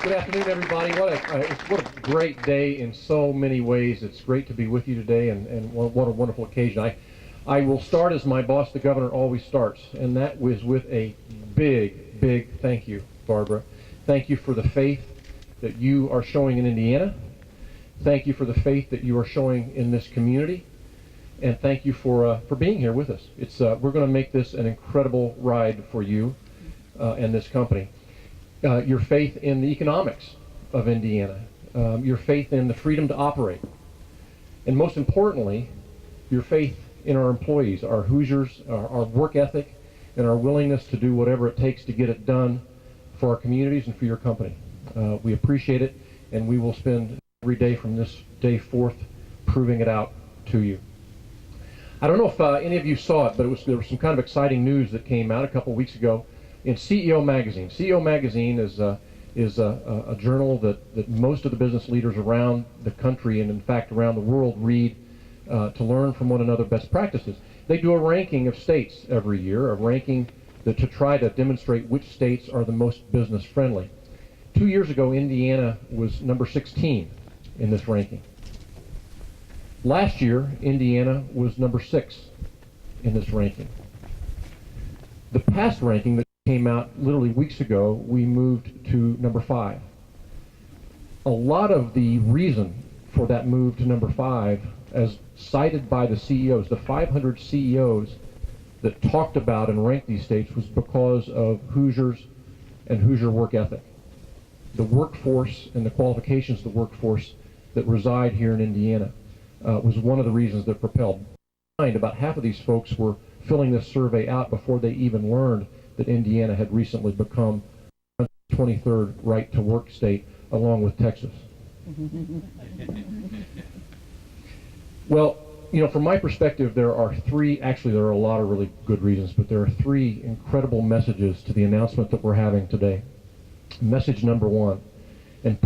Good afternoon, everybody. What a great day in so many ways. It's great to be with you today, and what a wonderful occasion. I will start as my boss, the governor, always starts, and that was with a big thank you, Barbara. Thank you for the faith that you are showing in Indiana. Thank you for the faith that you are showing in this community, and thank you for being here with us. We're going to make this an incredible ride for you and this company. Your faith in the economics of Indiana, your faith in the freedom to operate, and most importantly, your faith in our employees, our Hoosiers, our work ethic, and our willingness to do whatever it takes to get it done for our communities and for your company. We appreciate it, and we will spend every day from this day forth proving it out to you. I don't know if any of you saw it, but there was some kind of exciting news that came out a couple weeks ago in CEO Magazine. CEO Magazine is a journal that most of the business leaders around the country and in fact around the world read to learn from one another best practices. They do a ranking of states every year, a ranking to try to demonstrate which states are the most business friendly. 2 years ago, Indiana was number 16 in this ranking. Last year, Indiana was number 6 in this ranking. The past ranking that came out literally weeks ago, we moved to number 5. A lot of the reason for that move to number 5, as cited by the CEOs, the 500 CEOs that talked about and ranked these states, was because of Hoosiers and Hoosier work ethic. The workforce and the qualifications of the workforce that reside here in Indiana was one of the reasons that propelled. About half of these folks were filling this survey out before they even learned that Indiana had recently become the 23rd right-to-work state, along with Texas. Well, you know, from my perspective, there are a lot of really good reasons, but there are 3 incredible messages to the announcement that we're having today. Message number 1, and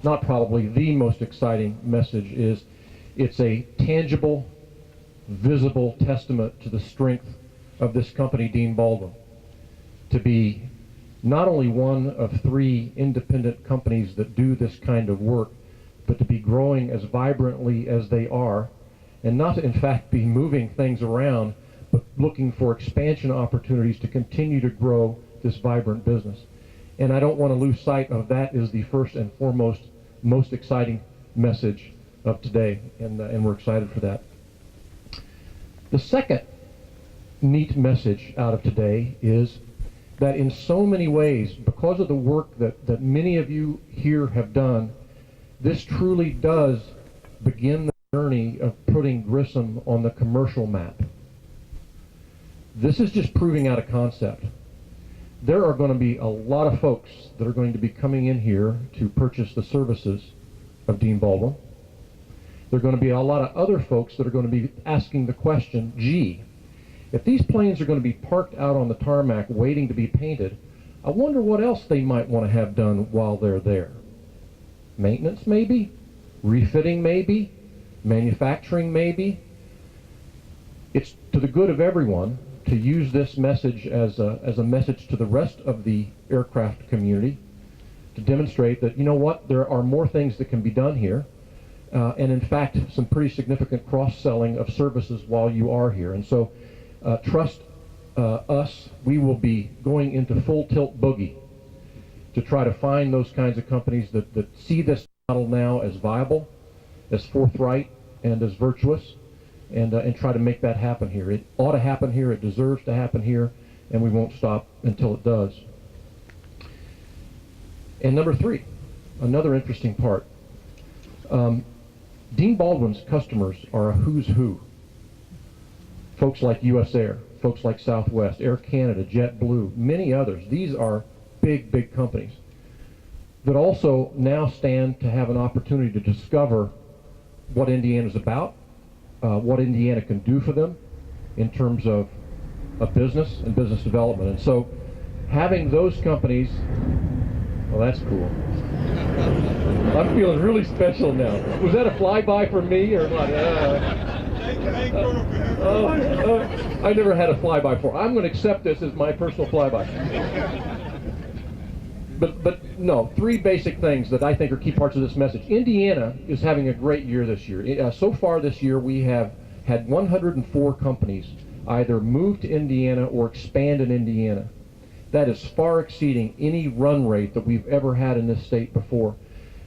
not probably, the most exciting message is it's a tangible, visible testament to the strength of this company, Dean Baldwin, to be not only one of 3 independent companies that do this kind of work, but to be growing as vibrantly as they are, and not to in fact be moving things around, but looking for expansion opportunities to continue to grow this vibrant business. And I don't want to lose sight of that as the first and foremost, most exciting message of today, and we're excited for that. The second neat message out of today is that in so many ways, because of the work that many of you here have done, this truly does begin the journey of putting Grissom on the commercial map. This is just proving out a concept. There are going to be a lot of folks that are going to be coming in here to purchase the services of Dean Baldwin. There are going to be a lot of other folks that are going to be asking the question, gee, if these planes are going to be parked out on the tarmac waiting to be painted, I wonder what else they might want to have done while they're there. Maintenance maybe? Refitting maybe? Manufacturing maybe? It's to the good of everyone to use this message as a message to the rest of the aircraft community to demonstrate that, you know what, there are more things that can be done here, and in fact some pretty significant cross-selling of services while you are here. And so trust us, we will be going into full tilt boogie to try to find those kinds of companies that see this model now as viable, as forthright, and as virtuous, and try to make that happen here. It ought to happen here, it deserves to happen here, and we won't stop until it does. And number 3, another interesting part. Dean Baldwin's customers are a who's who. Folks like US Air, folks like Southwest, Air Canada, JetBlue, many others. These are big companies that also now stand to have an opportunity to discover what Indiana's about, what Indiana can do for them in terms of business and business development. And so having those companies, well, that's cool. I'm feeling really special now. Was that a flyby for me or what? I never had a flyby before. I'm going to accept this as my personal flyby. But no, three basic things that I think are key parts of this message. Indiana is having a great year this year. So far this year, we have had 104 companies either move to Indiana or expand in Indiana. That is far exceeding any run rate that we've ever had in this state before.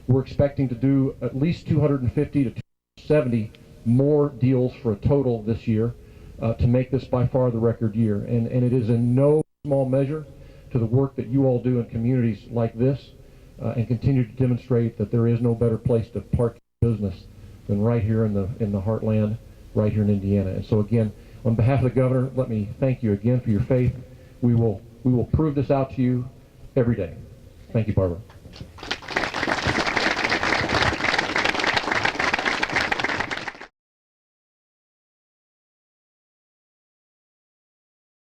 We're expecting to do at least 250 to 270 more deals for a total this year to make this by far the record year. And it is in no small measure to the work that you all do in communities like this and continue to demonstrate that there is no better place to park your business than right here in the heartland, right here in Indiana. And so again, on behalf of the governor, let me thank you again for your faith. We will prove this out to you every day. Thank you, Barbara.